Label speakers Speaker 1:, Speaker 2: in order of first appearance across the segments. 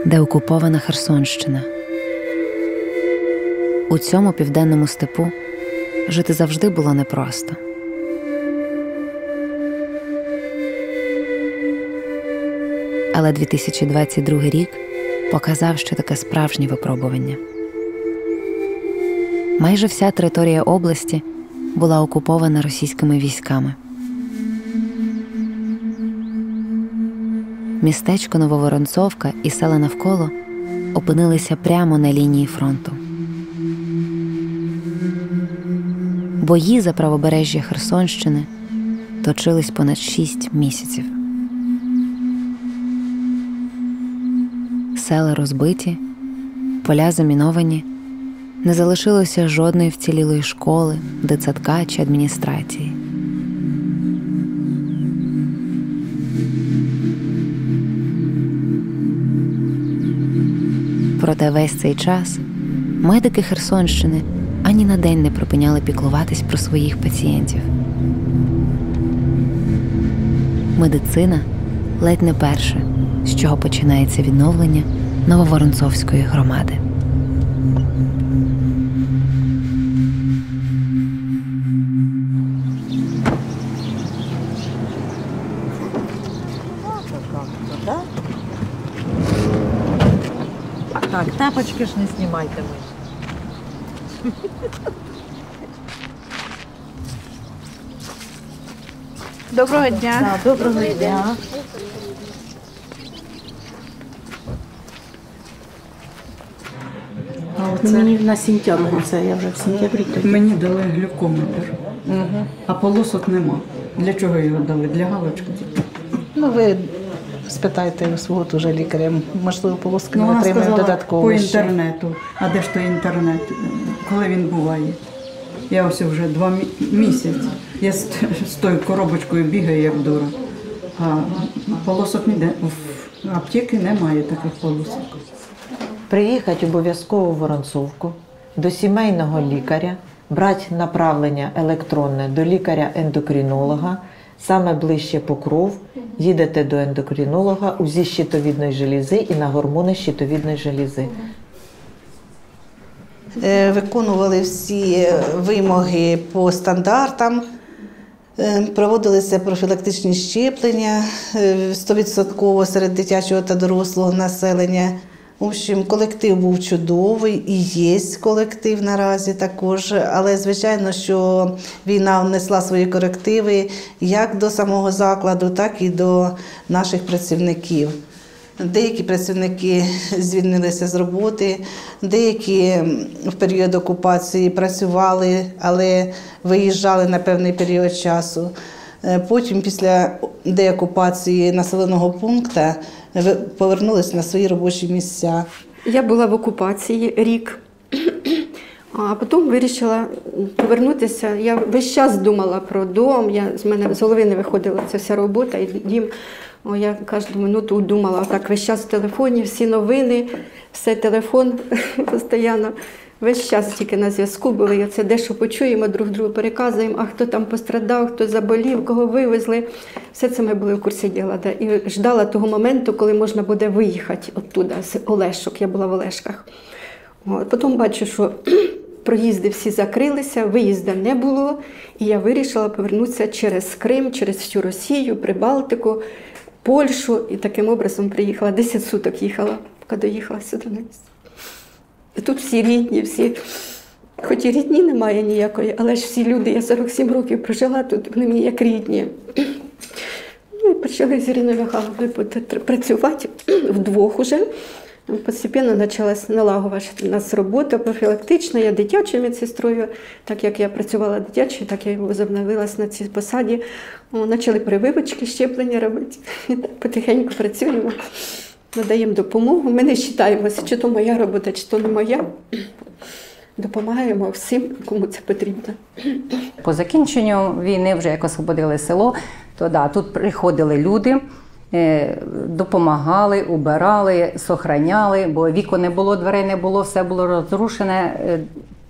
Speaker 1: де окупована Херсонщина. У цьому південному степу жити завжди було непросто. Але 2022 рік показав, що таке справжнє випробування. Майже вся територія області була окупована російськими військами. Містечко Нововоронцовка і села навколо опинилися прямо на лінії фронту. Бої за правобережжя Херсонщини точились понад 6 місяців. Села розбиті, поля заміновані, не залишилося жодної вцілілої школи, дитсадка чи адміністрації. Проте весь цей час медики Херсонщини ані на день не припиняли піклуватись про своїх пацієнтів. Медицина – ледь не перше, з чого починається відновлення Нововоронцовської громади.
Speaker 2: Так, тапочки ж не знімайте ми.
Speaker 3: Доброго дня.
Speaker 2: Доброго дня.
Speaker 4: Мені на сентябрь, це я вже в сентябрі.
Speaker 5: Мені дали глюкометр, а полосок нема. Для чого його дали? Для галочки?
Speaker 3: Ну, ви спитайте у свого дуже лікаря, можливо, полоски не
Speaker 5: Вона
Speaker 3: отримаємо
Speaker 5: сказала
Speaker 3: додатково.
Speaker 5: по
Speaker 3: ще.
Speaker 5: інтернету. А де ж той інтернет? Коли він буває? Я ось вже 2 місяці. Я з тою коробочкою бігаю, як дура. А полосок ніде. В аптеці немає таких полосок.
Speaker 2: Приїхати обов'язково в Воронцовку до сімейного лікаря, брати направлення електронне до лікаря-ендокринолога, саме ближче Покров, їдете до ендокринолога, УЗІ щитовідної желізи і на гормони щитовідної желізи.
Speaker 3: Виконували всі вимоги по стандартам, проводилися профілактичні щеплення 100% серед дитячого та дорослого населення. В общем, колектив був чудовий і є колектив наразі також, але звичайно, що війна внесла свої корективи як до самого закладу, так і до наших працівників. Деякі працівники звільнилися з роботи, деякі в період окупації працювали, але виїжджали на певний період часу. Потім, після деокупації населеного пункту, повернулися на свої робочі місця.
Speaker 6: Я була в окупації рік, а потім вирішила повернутися. Я весь час думала про дом, з мене з голови не виходила ця вся робота і дім. Я кожну минуту думала, так весь час в телефоні, всі новини, все телефон постійно. Весь час тільки на зв'язку були, це дещо почуємо, друг другу переказуємо, а хто там пострадав, хто заболів, кого вивезли. Все це ми були в курсі діла. І ждала того моменту, коли можна буде виїхати оттуда, з Олешок, я була в Олешках. Потім бачу, що проїзди всі закрилися, виїзду не було, і я вирішила повернутися через Крим, через всю Росію, Прибалтику, Польщу, і таким образом приїхала, 10 суток їхала, поки доїхала сюди. І тут всі рідні, всі, хоч і рідні немає ніякої, але ж всі люди, я 47 років прожила тут, вони мені як рідні. Ну і почали з Іриною Михайловною працювати вдвох уже. Постепенно почалась налагодити у нас робота профілактична, я дитячою медсестрою, так як я працювала дитячою, так я возобновилась на цій посаді. Почали прививочки, щеплення робити, і так потихеньку працюємо. Надаємо допомогу. Ми не вважаємося, чи то моя робота, чи то не моя. Допомагаємо всім, кому це потрібно.
Speaker 7: По закінченню війни вже як освободили село, то да, тут приходили люди, допомагали, убирали, сохраняли, бо вікон не було, дверей не було, все було розрушене,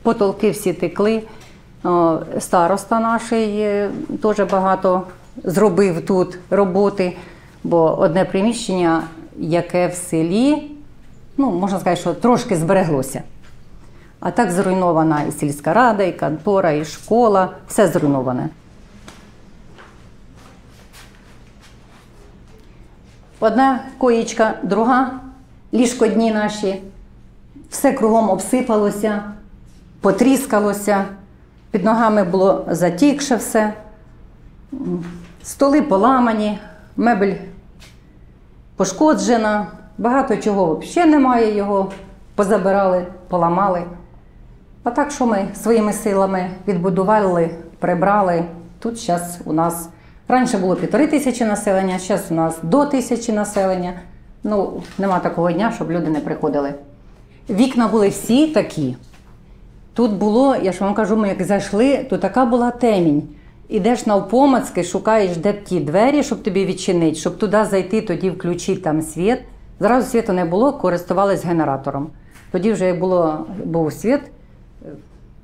Speaker 7: потолки всі текли. Староста наш теж багато зробив тут роботи, бо одне приміщення, яке в селі ну, можна сказати, що трошки збереглося. А так зруйнована і сільська рада, і контора, і школа, все зруйноване. Одна коїчка, друга, ліжкодні наші, все кругом обсипалося, потріскалося, під ногами було затікше все, столи поламані, мебель пошкоджена, багато чого взагалі немає, його позабирали, поламали. А так, що ми своїми силами відбудували, прибрали, тут зараз у нас, раніше було 1500 населення, зараз у нас до 1000 населення. Ну, нема такого дня, щоб люди не приходили. Вікна були всі такі. Тут було, я ж вам кажу, ми як зайшли, то така була темінь. Ідеш навпомацьки, шукаєш, де ті двері, щоб тобі відчинити, щоб туди зайти, тоді включити там світ. Зразу світу не було, користувались генератором. Тоді вже як був світ,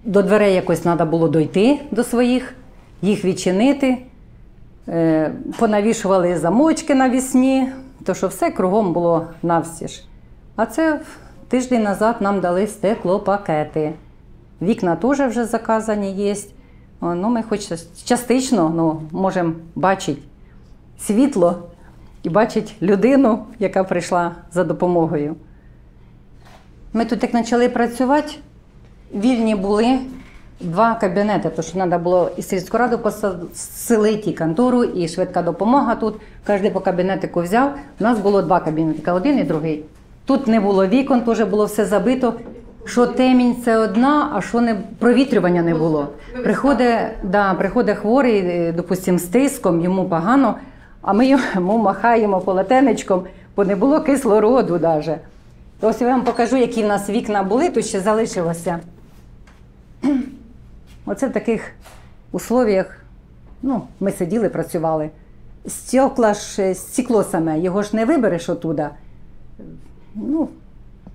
Speaker 7: до дверей якось треба було дойти до своїх, їх відчинити. Понавішували замочки навісні, то що все кругом було навстіж. А це тиждень назад нам дали стеклопакети. Вікна теж вже заказані є. Ну, ми хоч частично можемо бачити світло і бачити людину, яка прийшла за допомогою. Ми тут як почали працювати, вільні були 2 кабінети, тому що треба було і сільську раду поселити, і контору, і швидка допомога тут. Кожен по кабінетику взяв. У нас було 2 кабінети, один і другий. Тут не було вікон, теж було все забито. Що темінь – це одна, а що не провітрювання не було. Приходить хворий, допустимо, з тиском, йому погано, а ми йому махаємо полотенечком, бо не було кислороду навіть. Ось я вам покажу, які в нас вікна були, тут ще залишилося. Оце в таких условіях, ми сиділи, працювали. Стекло саме, його ж не вибереш отуда.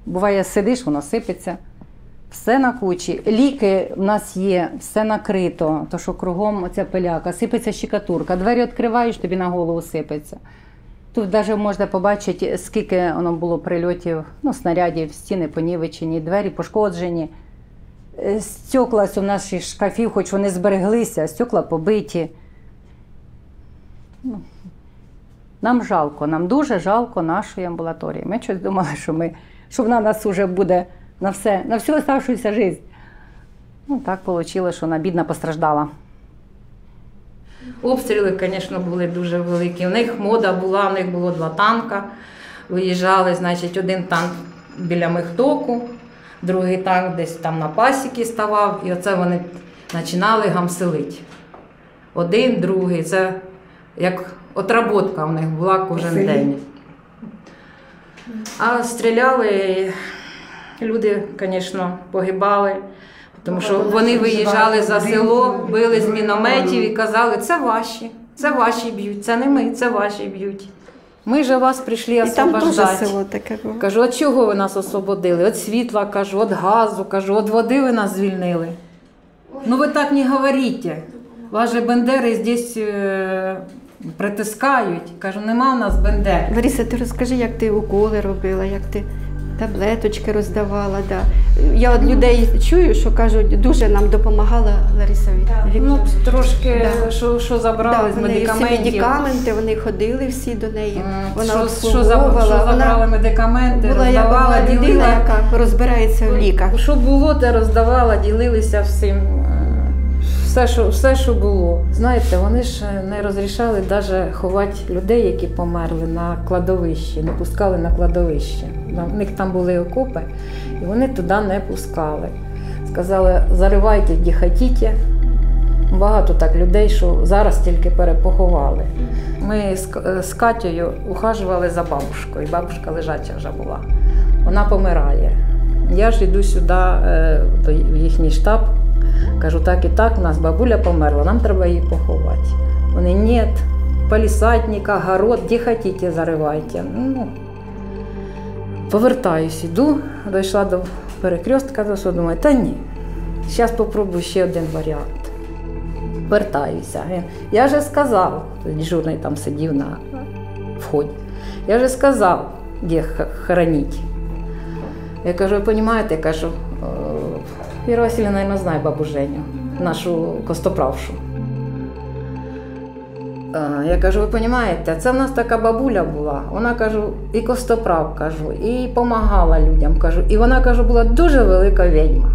Speaker 7: Буває, сидиш, воно сипеться. Все на кучі. Ліки в нас є, все накрито, то що кругом оця пиляка, сипеться щикатурка. Двері відкриваєш, тобі на голову сипеться. Тут навіть можна побачити, скільки воно було прильотів, снарядів, стіни понівечені, двері пошкоджені. Стекла у наших шкафів, хоч вони збереглися, стекла побиті. Нам жалко, нам дуже жалко нашої амбулаторії. Ми щось думали, що вона нас вже буде на всю оставшуюся життя. Так вийшло, що вона бідна постраждала.
Speaker 8: Обстріли, звісно, були дуже великі. У них мода була, у них було 2 танка. Виїжджали, значить, один танк біля Михтоку, другий танк десь там на пасіки ставав. І оце вони починали гамселити. Один, другий. Це як отработка у них була кожен день. А стріляли, люди, звісно, погибали, тому що вони виїжджали за село, били з мінометів і казали, це ваші б'ють, це не ми, це ваші б'ють. Ми ж вас прийшли освобождати.
Speaker 6: І там теж село таке було.
Speaker 8: Кажу, от чого ви нас освободили? От світла, кажу, от газу, кажу, от води ви нас звільнили. Ну ви так не говорите, вас же бандери здесь притискають. Кажу, нема в нас бандер.
Speaker 6: Лариса, ти розкажи, як ти уколи робила, як ти таблеточки роздавала. Да. Я від людей чую, що кажуть, дуже нам допомагала Лариса Вікторівна.
Speaker 8: Трошки, що забрали з медикаментів.
Speaker 6: Всі медикаменти, вони ходили всі до неї. Вона
Speaker 8: що забрали медикаменти, роздавала,
Speaker 6: була людина, яка розбирається в ліках.
Speaker 8: Що було, те роздавала, ділилися всім. Все, що було. Знаєте, вони ж не розрішали навіть ховати людей, які померли на кладовищі, не пускали на кладовище. У них там були окопи, і вони туди не пускали. Сказали, заривайте, де хотіте. Багато так людей, що зараз тільки перепоховали. Ми з Катєю ухажували за бабушкою, бабушка лежача вже була. Вона помирає. Я ж йду сюди, в їхній штаб. Кажу, так і так, у нас бабуля померла, нам треба її поховати. Вони, ні, палісадника, город, де хотіте, заривайте. Повертаюсь, іду, дійшла до перекрестка, думаю, та ні, зараз спробую ще один варіант. Вертаюся. Я вже сказав, дежурний там сидів на вході, я вже сказав, де хоронити. Я кажу, ви розумієте, я кажу, Віра Васильівна, мабуть, знає бабу Женю, нашу костоправшу. Я кажу, ви розумієте, це в нас така бабуля була, вона, кажу, і костоправ, кажу, і допомагала людям, кажу, і вона, кажу, була дуже велика відьма.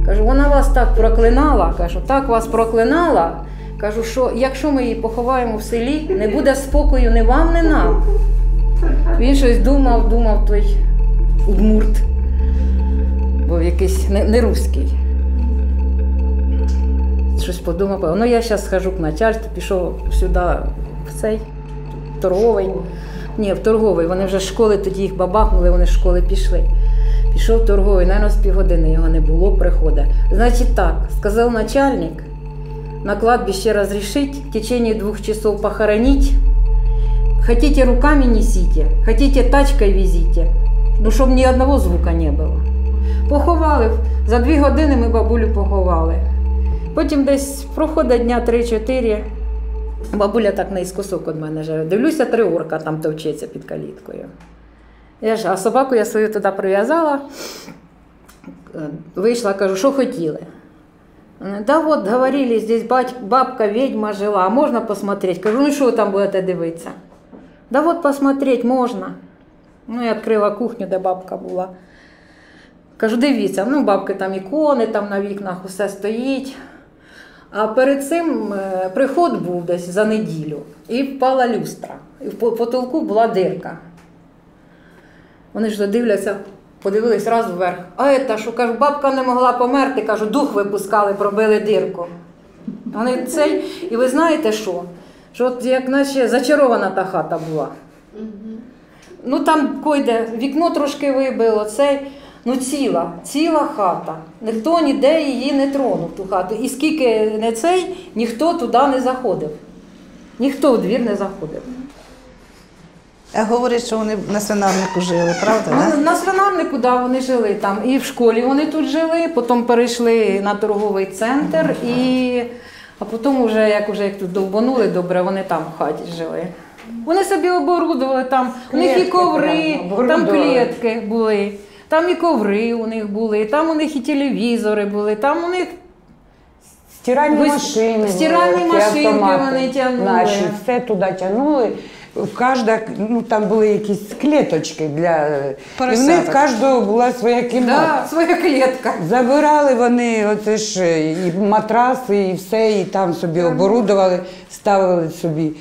Speaker 8: Кажу, вона вас так проклинала, кажу, так вас проклинала, кажу, що якщо ми її поховаємо в селі, не буде спокою ні вам, ні нам. Він щось думав той удмурт, бо якийсь не руський. Щось подумав, ну я зараз схожу к начальству, пішов сюди, в цей торговий. Ні, в торговий, вони вже з школи, тоді їх бабахнули, вони з школи пішли. Пішов в торговий, мабуть, з півгодини його не було, приходить. Значить так, сказав начальник, на кладбище разрешить, в течение 2 часов похоронить, хотите руками несите, хотите тачкой везите, ну, щоб ні одного звука не було. Поховали, за 2 години ми бабулю поховали. Потім десь проходить дня 3-4, бабуля так наискосок від мене живе. Дивлюся, 3 орка там товчеться під каліткою. А собаку я свою туди прив'язала, вийшла, кажу, що хотіли. Да вот, говорили, здесь бабка ведьма жила, а можна посмотреть? Кажу, ну що ви там будете дивитися? Да вот посмотреть можна. Ну, я відкрила кухню, де бабка була. Кажу, дивіться, ну, бабки там ікони, там на вікнах усе стоїть. А перед цим приход був десь за неділю, і впала люстра, і в потолку була дирка. Вони ж дивляться, подивились раз вверх. А це, що, кажу, бабка не могла померти, кажу, дух випускали, пробили дирку. Вони цей, і ви знаєте що? Що от як наче зачарована та хата була. Ну там койде, вікно трошки вибило, цей. Ну ціла хата. Ніхто ніде її не тронув, ту хату. І скільки не цей, ніхто туди не заходив. Ніхто в двір не заходив.
Speaker 3: А говорять, що вони на свинарнику жили, правда?
Speaker 8: На свинарнику, да, вони жили там. І в школі вони тут жили, потім перейшли на торговий центр, а потім як тут довбанули добре, вони там в хаті жили. Вони собі оборудували там, у них і коври, там клітки були. Там і коври у них були, там у них і телевізори були, там у них
Speaker 9: стиральні машини,
Speaker 8: стиральні машинки вони тягнули.
Speaker 9: Наші все туди тягнули. Там були якісь клеточки для... І в них в кожного була своя кімната.
Speaker 8: Так, своя клітка.
Speaker 9: Забирали вони оце ж і матраси, і все, і там собі оборудували, ставили собі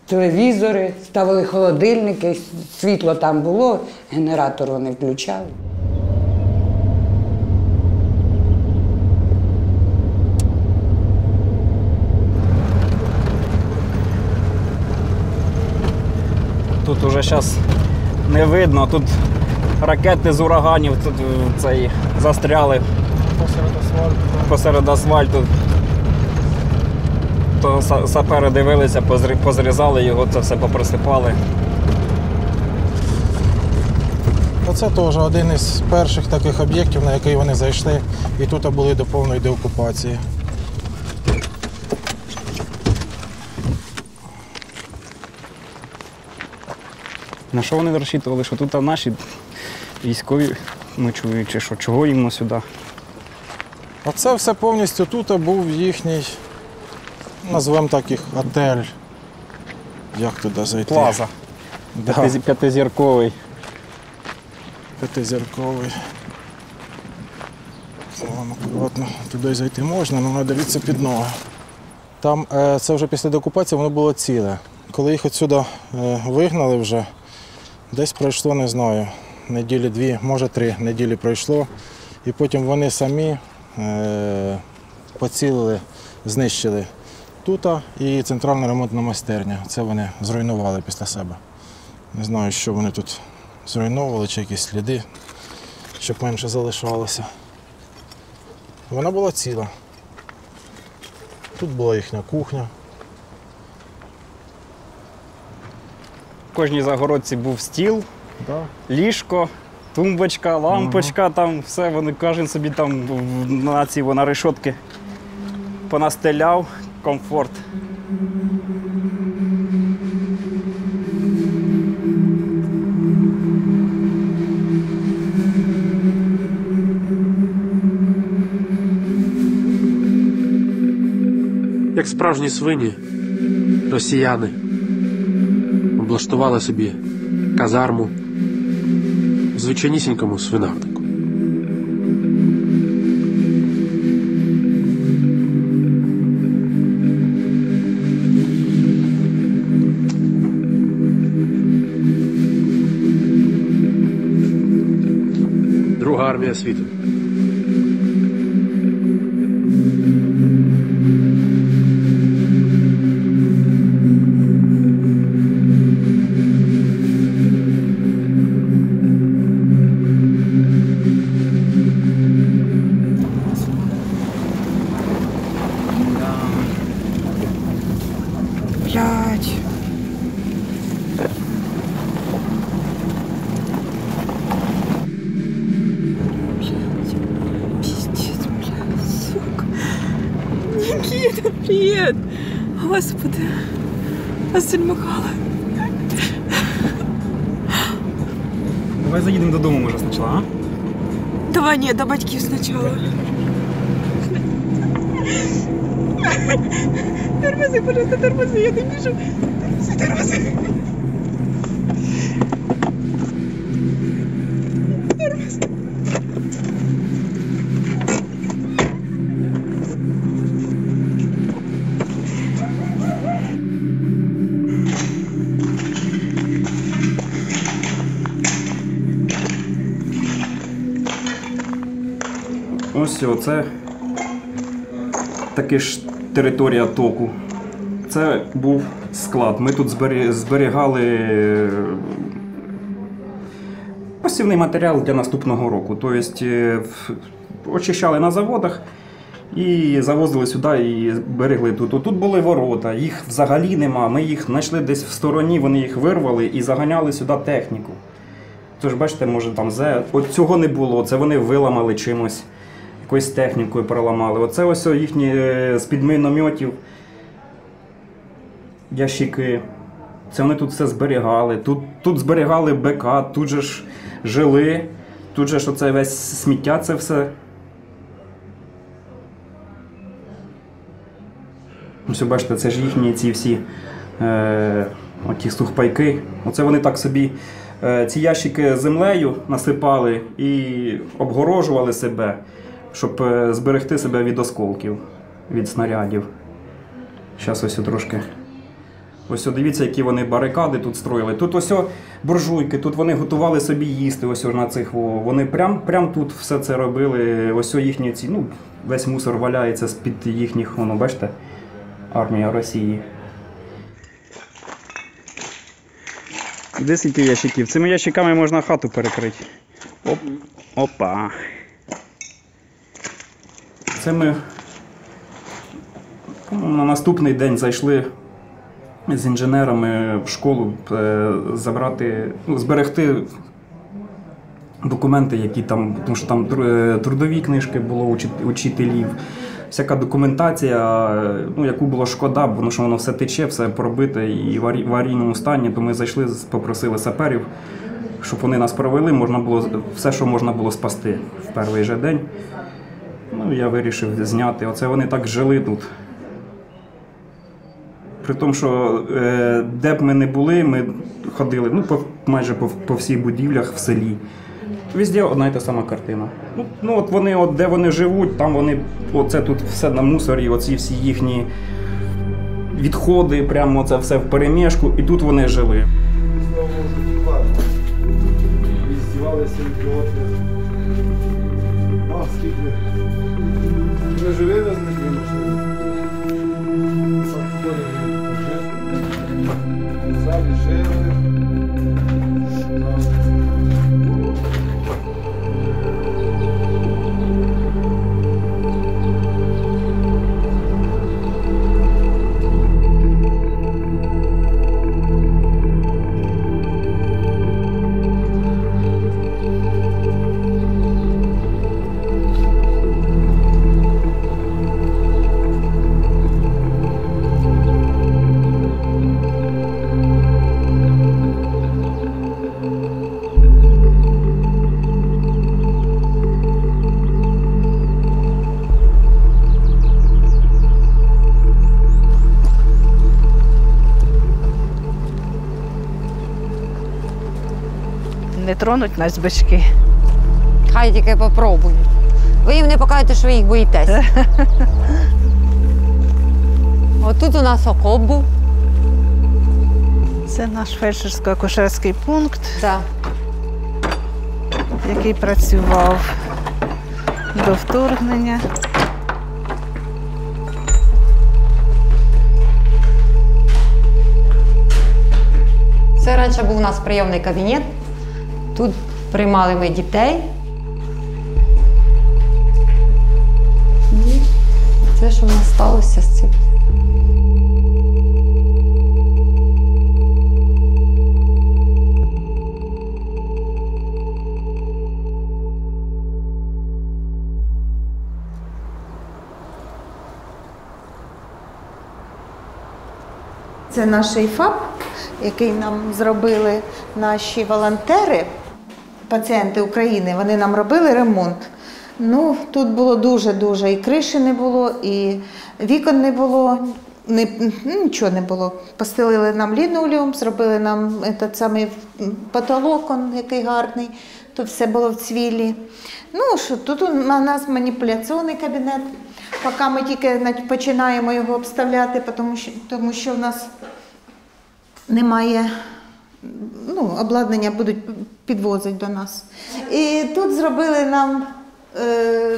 Speaker 9: телевізори, ставили холодильники, світло там було, генератор вони включали.
Speaker 10: Тут уже зараз не видно, тут ракети з ураганів тут застряли посеред асфальту. То сапери дивилися, позрізали його, це все поприсипали.
Speaker 11: Це теж один із перших таких об'єктів, на який вони зайшли, і тут були до повної деокупації.
Speaker 10: На що вони розчитували, що тут наші військові ночують, чи що, чого їм сюди?
Speaker 11: Оце все повністю тут був їхній, назвемо так їх, отель. Як туди зайти?
Speaker 10: Плаза.
Speaker 11: Да.
Speaker 10: П'ятизірковий.
Speaker 11: П'ятизірковий. Акуратно, туди зайти можна, але треба дивитися під ноги. Там, це вже після деокупації, воно було ціле. Коли їх відсюди вигнали вже, десь пройшло, не знаю, неділі 2, може 3 неділі пройшло. І потім вони самі поцілили, знищили тут і центральна ремонтна майстерня. Це вони зруйнували після себе. Не знаю, що вони тут зруйновували, чи якісь сліди, щоб менше залишалося. Вона була ціла. Тут була їхня кухня.
Speaker 10: В кожній загородці був стіл, ліжко, тумбочка, лампочка, там все, вони кожен собі там на решетки понастеляв, комфорт.
Speaker 12: справжні свині, росіяни облаштували собі казарму в звичайнісінькому свинарнику. Друга армія світу.
Speaker 13: Блядь. Пиздец, блядь, сука. Никита, привет. Господи. Василь Михайлович.
Speaker 10: Давай заїдемо додому, може, спочатку, а?
Speaker 13: Давай, нет, до батьків спочатку. Тормози, пожалуйста, тормози, я не вижу. Тормози. Тормози.
Speaker 10: Ось оце таки ж територія току. Це був склад. Ми тут зберігали посівний матеріал для наступного року. Тобто очищали на заводах і завозили сюди і берегли тут. Тут були ворота, їх взагалі нема. Ми їх знайшли десь в стороні, вони їх вирвали і заганяли сюди техніку. Тож, бачите, може там от цього не було, це вони виламали чимось. Якоюсь технікою переламали. Оце ось їхні з-під мінометів ящики. Це вони тут все зберігали. Тут зберігали БК, тут же ж жили, тут же ж оце весь сміття, це все. Ось бачите, це ж їхні ці всі оті сухпайки. Оце вони так собі ці ящики землею насипали і обгорожували себе, щоб зберегти себе від осколків, від снарядів. Зараз ось трошки. Ось дивіться, які вони барикади тут строїли. Тут ось буржуйки, тут вони готували собі їсти, ось на цих. Вони прям тут все це робили. Ось їхні ці, весь мусор валяється з-під їхніх, бачите, армія Росії. Де скільки ящиків? Цими ящиками можна хату перекрити. Опа. Це ми на наступний день зайшли з інженерами в школу зберегти документи, які там, тому що там трудові книжки було учителів, всяка документація, яку було шкода, бо що воно все тече, все пробите і в аварійному стані, то ми зайшли, попросили саперів, щоб вони нас провели, можна було все, що можна було спасти в перший же день. Я вирішив зняти. Оце вони так жили тут. При тому, що де б ми не були, ми ходили майже по всіх будівлях в селі. Везде одна і та сама картина. От вони, де вони живуть, там вони, оце тут все на мусорі, оці всі їхні відходи, прямо це все в перемішку, і тут вони жили.
Speaker 14: Ми живі без них машини. Залі жили.
Speaker 15: не тронуть нас бички.
Speaker 16: Хай тільки попробують. Ви їм не покажете, що ви їх боїтеся. Отут у нас окоп був.
Speaker 15: Це наш фельдшерсько-акушерський пункт,
Speaker 16: Так.
Speaker 15: який працював до вторгнення.
Speaker 16: Це раніше був у нас прийомний кабінет. Тут приймали ми дітей. І це, що в нас сталося з цим.
Speaker 17: Це наш ФАП, який нам зробили наші волонтери, пацієнти України. Вони нам робили ремонт. Ну, тут було дуже-дуже, і криші не було, і вікон не було, нічого не було. Постелили нам лінолеум, зробили нам самий потолок, який гарний. Тут все було в цвілі. Ну, що тут у нас маніпуляційний кабінет. Поки ми тільки починаємо його обставляти, тому що в нас немає, обладнання будуть підвозити до нас. І тут зробили нам,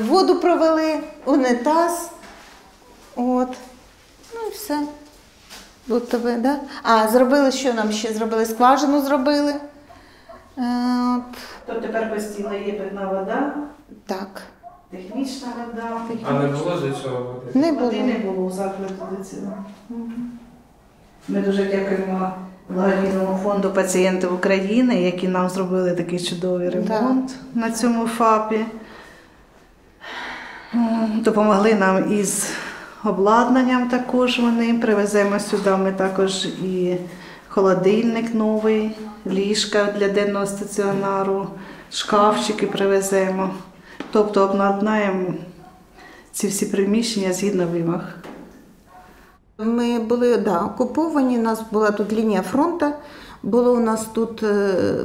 Speaker 17: воду провели, унітаз, от, ну і все. Будто-би, да? А, зробили, що нам ще зробили? Скважину зробили.
Speaker 15: То тепер постійно є питна вода.
Speaker 17: Так.
Speaker 15: Технічна вода.
Speaker 18: А не було до цього води?
Speaker 17: Не було.
Speaker 15: Води не було в закладі до цього. Ми дуже дякуємо благодійному фонду пацієнтів України, які нам зробили такий чудовий ремонт на цьому ФАПі. Допомогли нам із обладнанням також вони. Привеземо сюди ми також і холодильник новий, ліжка для денного стаціонару, шкафчики привеземо. Тобто обладнаємо ці всі приміщення згідно вимог.
Speaker 17: Ми були окуповані, у нас була тут лінія фронту, було у нас тут,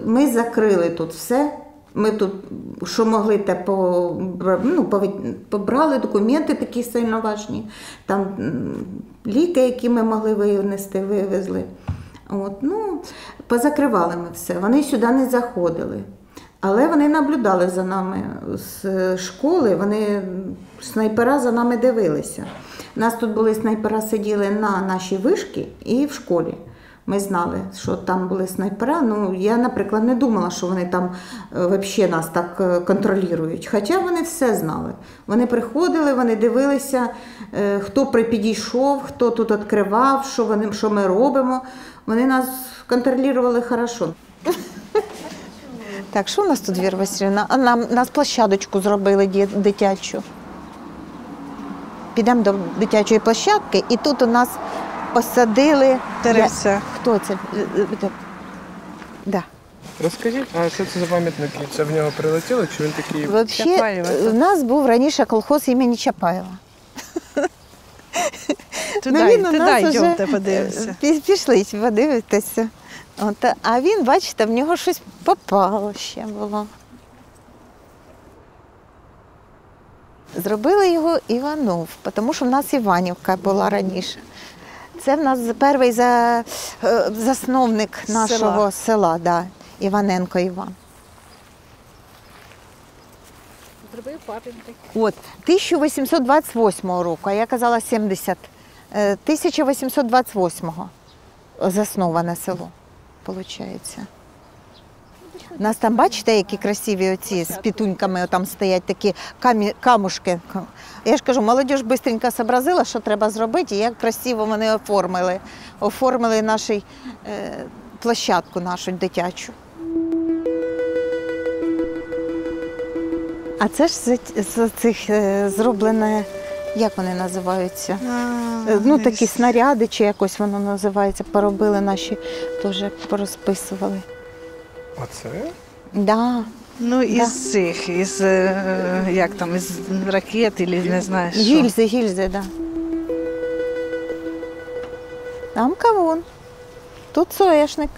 Speaker 17: ми закрили тут все. Ми тут, що могли, те побрали, документи такі сильно важні, там ліки, які ми могли винести, вивезли. От, позакривали ми все, вони сюди не заходили. Але вони наблюдали за нами з школи, вони снайпера за нами дивилися. У нас тут були снайпера, сиділи на нашій вишці і в школі. Ми знали, що там були снайпера. Я, наприклад, не думала, що вони там взагалі нас так контролюють. Хоча вони все знали. Вони приходили, вони дивилися, хто підійшов, хто тут відкривав, що ми робимо. Вони нас контролювали хорошо. Так, що у нас тут, Віра Васильівна? Нас площадочку зробили дитячу. Підемо до дитячої площадки, і тут у нас посадили
Speaker 15: деревця.
Speaker 17: Хто це? Да.
Speaker 18: Розкажіть, а що це за пам'ятники? Це в нього прилетіло, чи він такий?
Speaker 17: Взагалі, у нас був раніше колхоз імені Чапаєва.
Speaker 15: Туди йдемте, подивимося.
Speaker 17: Пішли, подивитися. А він, бачите, в нього щось попало ще було. Зробили його Іванов, тому що в нас Іванівка була раніше. Це в нас перший засновник нашого села, Іваненко Іван.
Speaker 15: Зробив пам'ятник.
Speaker 17: 1828 року, а я казала 70. 1828-го засноване село, виходить. У нас там, бачите, які красиві оці з пітуньками там стоять такі камушки. Я ж кажу, молодь швидко зобразила, що треба зробити, і як красиво вони оформили. Оформили нашу площадку нашу дитячу. А це ж з цих зроблене, як вони називаються? Такі снаряди, чи якось воно називається, поробили наші, теж порозписували.
Speaker 18: Оце?
Speaker 17: Да.
Speaker 15: Із цих, із ракет, або не знаю що.
Speaker 17: Гільзи, да. Там кавун, тут соняшник.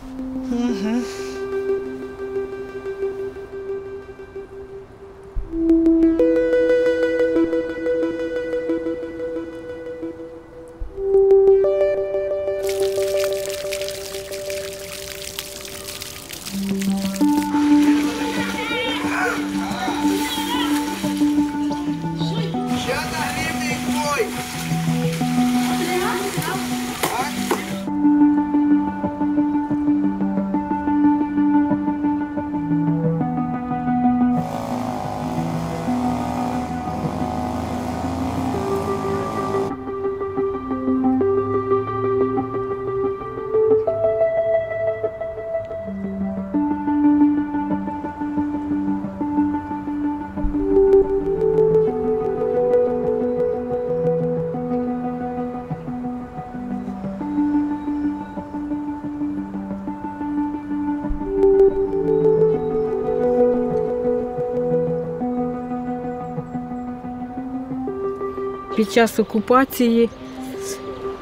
Speaker 19: Під час окупації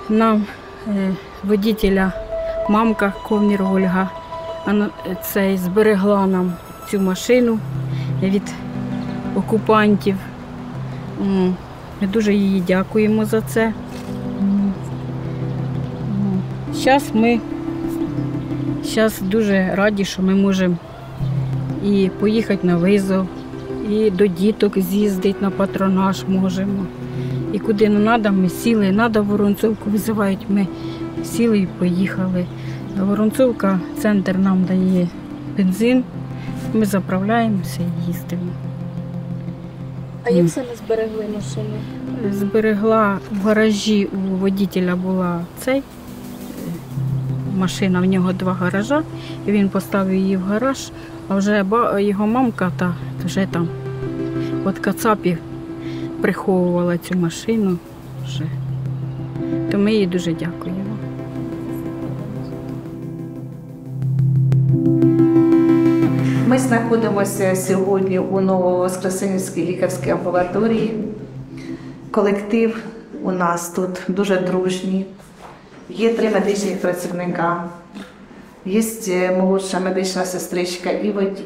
Speaker 19: нам водителя мамка Ковнір Ольга зберегла нам цю машину від окупантів. Ми дуже їй дякуємо за це. Зараз дуже раді, що ми можемо і поїхати на визов, і до діток з'їздити на патронаж можемо. І куди не треба, ми сіли, треба Воронцовку визивають, ми сіли і поїхали. Воронцовка, центр нам дає бензин, ми заправляємося і їздимо.
Speaker 4: А як саме зберегли машину?
Speaker 19: Зберегла в гаражі, у водителя була машина, в нього 2 гаража, і він поставив її в гараж, а вже його мамка вже там від кацапів приховувала цю машину вже. То ми їй дуже дякуємо.
Speaker 15: Ми знаходимося сьогодні у Нововоскресенівській лікарській амбулаторії. Колектив у нас тут дуже дружній. Є 3 медичних працівника, є молодша медична сестричка і водій.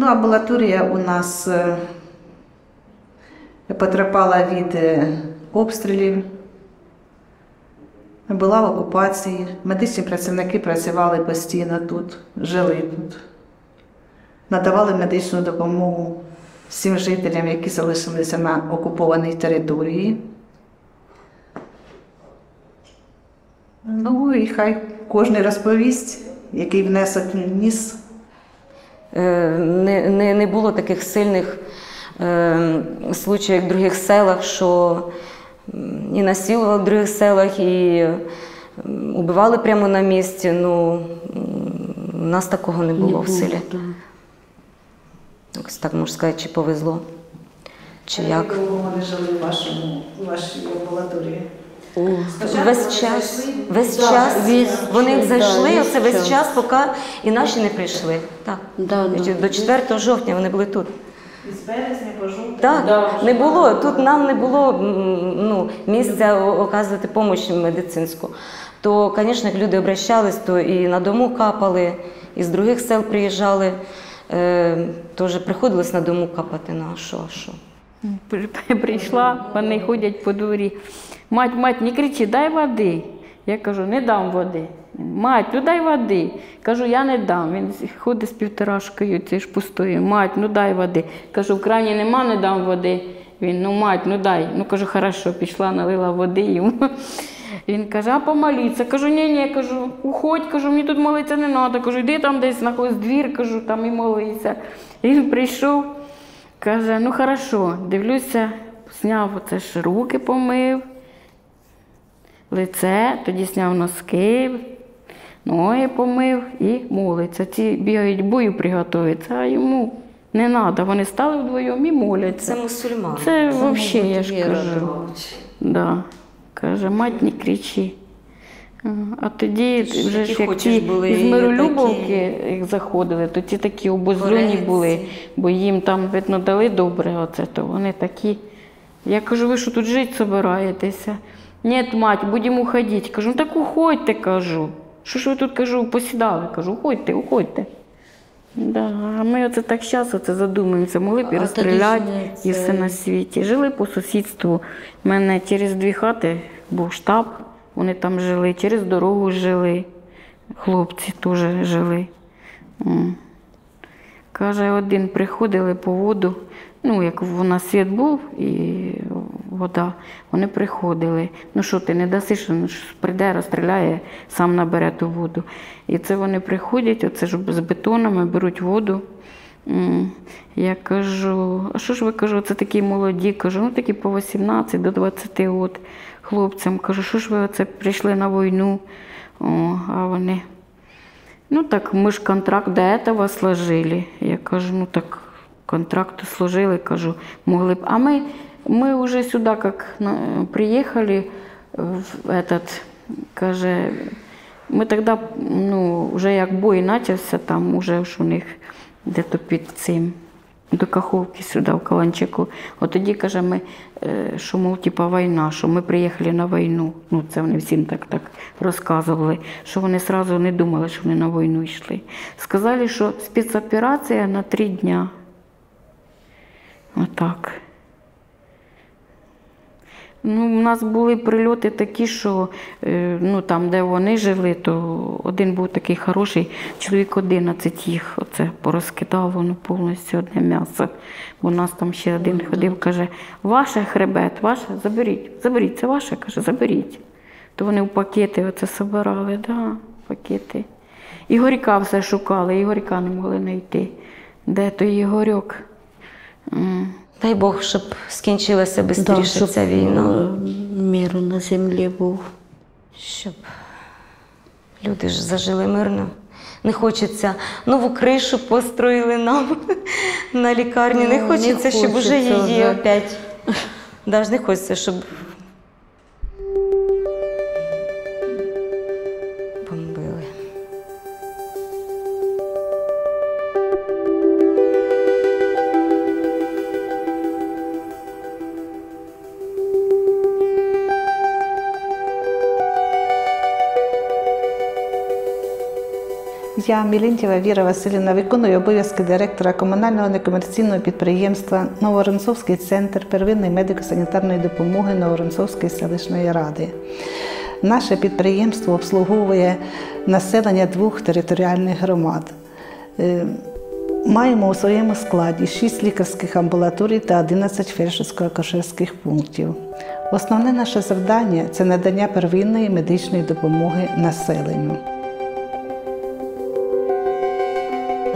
Speaker 15: Амбулаторія у нас потерпала від обстрілів, була в окупації. Медичні працівники працювали постійно тут, жили тут. Надавали медичну допомогу всім жителям, які залишилися на окупованій території. І хай кожен розповість, який внесок він вніс.
Speaker 20: Не було таких сильних случаїв, як в других селах, що і насилували в других селах, і убивали прямо на місці. У нас такого не було в селі. Так можна сказати, чи повезло, чи як.
Speaker 15: Як довго вони жили в вашій амбулаторії?
Speaker 20: Весь час. Вони як зайшли, оце весь час, поки і наші не прийшли. Так. До 4 жовтня вони були тут.
Speaker 15: З березня по жовтень?
Speaker 20: Так, не було. Тут нам не було місця оказувати допомогу медицинську. То, звісно, як люди обращались, то і на дому капали, і з других сел приїжджали. Теж приходилось на дому капати, а що?
Speaker 8: Прийшла, вони ходять по дворі. Мать, не кричи, дай води. Я кажу, не дам води. Мать, ну дай води. Кажу, я не дам. Він ходить з півторашкою, це ж пустою. Мать, ну дай води. Кажу, в крані нема, не дам води. Він, мать, ну дай. Кажу, хорошо, пішла, налила води йому. Він каже, а помоліться. Кажу, ні, кажу, уходь, кажу, мені тут молитися не треба. Кажу, йди там десь знаходись двір, кажу, там і молися. Він прийшов, каже, ну хорошо, дивлюся, зняв оце ж руки помив, лице, тоді зняв носки, ноги помив і молиться. Ці бігають бою приготуються, а йому не треба. Вони стали вдвоєм і моляться.
Speaker 20: Це мусульмани.
Speaker 8: Це взагалі, я ж кажу. Да. Каже, мать, не кричи. А тоді вже ж як ті із Миролюбовки, як заходили, то ті такі обозлюні були, бо їм там, видно, дали добре оце, то вони такі. Я кажу, ви що тут жити собираєтеся? Ні, мать, будемо уходити. Кажу, ну так уходьте, кажу. Що ж ви тут, кажу, посідали? Кажу, уходьте. Да. А ми оце так зараз задумуємося, могли б і розстріляти, і все на світі. Жили по сусідству. У мене через 2 хати був штаб,
Speaker 21: вони там жили, через дорогу жили, хлопці теж жили. Каже, один приходили по воду, ну, як у нас світ був і вода, вони приходили. Ну що ти, не даси, що прийде, розстріляє, сам набере ту воду. І це вони приходять, оце ж з бетонами, беруть воду. Я кажу, а що ж ви, кажу, це такі молоді, кажу, ну такі по 18 до 20 років хлопцям. Кажу, що ж ви оце прийшли на війну, а вони... Ну так, мы же контракт до этого сложили. Я кажу, ну так, контракт служили, кажу, могли б. А мы уже сюда, как приехали, в этот, каже, ми тогда, ну, уже як бой начався, там уже ж у них де-то під цим, до Каховки сюди, в Каланчику. От тоді, каже, ми, що, мов, типа, війна, що ми приїхали на війну. Ну, це вони всім так розказували, що вони одразу не думали, що вони на війну йшли. Сказали, що спецоперація на 3 дня. Отак. Ну, у нас були прильоти такі, що ну, там, де вони жили, то один був такий хороший, чоловік 11 їх оце порозкидало, ну, повністю одне м'ясо. Бо у нас там ще один ходив, каже, ваше хребет, ваше, заберіть, це ваше, каже, заберіть. То вони в пакети оце собирали, да, пакети. Ігорька все шукали, Ігорька не могли знайти. Де той Ігорьок?
Speaker 20: Дай Бог, щоб скінчилася швидше ця війна.
Speaker 22: Мир на землі був.
Speaker 20: Щоб люди ж зажили мирно. Не хочеться нову кришу построїли нам на лікарні. Не хочеться, щоб уже її опять. Навіть не хочеться, щоб бомбили.
Speaker 15: Я, Мілінтєва Віра Василівна, виконую обов'язки директора комунального некомерційного підприємства Нововоронцовський центр первинної медико-санітарної допомоги Нововоронцовської селищної ради. Наше підприємство обслуговує населення 2 територіальних громад. Маємо у своєму складі 6 лікарських амбулаторій та 11 фельдшерсько-акушерських пунктів. Основне наше завдання – це надання первинної медичної допомоги населенню.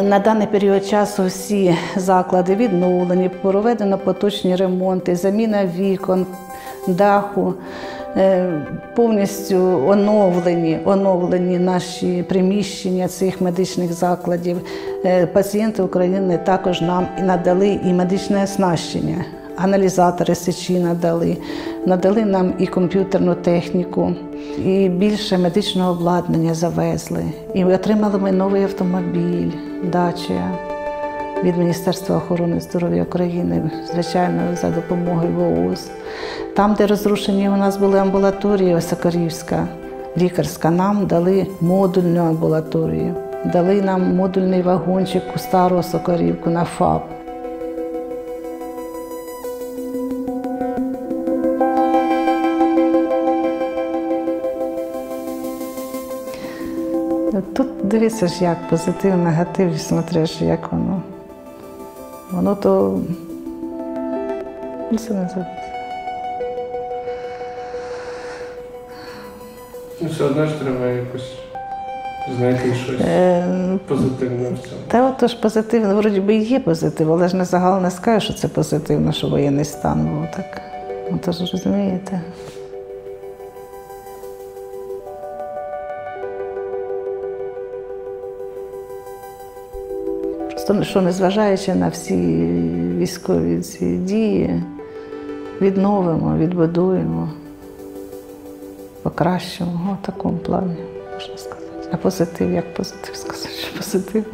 Speaker 15: На даний період часу всі заклади відновлені, проведено поточні ремонти, заміна вікон, даху, повністю оновлені наші приміщення цих медичних закладів. Пацієнти України також нам надали і медичне оснащення, аналізатори сечі надали нам і комп'ютерну техніку, і більше медичного обладнання завезли. І отримали ми новий автомобіль, Dacia від Міністерства охорони здоров'я України, звичайно, за допомогою ВООЗ. Там, де розрушені у нас були амбулаторії, Осокорівська, лікарська, нам дали модульну амбулаторію, дали нам модульний вагончик у стару Осокорівку на ФАП. Тут дивися ж, як позитив, негатив, смотриш, як воно. Воно то... Це не забути.
Speaker 18: Ну, все одно ж треба якось знайти щось позитивне в цьому.
Speaker 15: Та отож позитивно, вроді би і є позитив, але ж не загалом не скажу, що це позитивно, що воєнний стан був так. Отож, розумієте. Що незважаючи на всі військові ці дії, відновимо, відбудуємо, покращимо, в такому плані, можна сказати. А позитив, як позитив сказати, що позитив?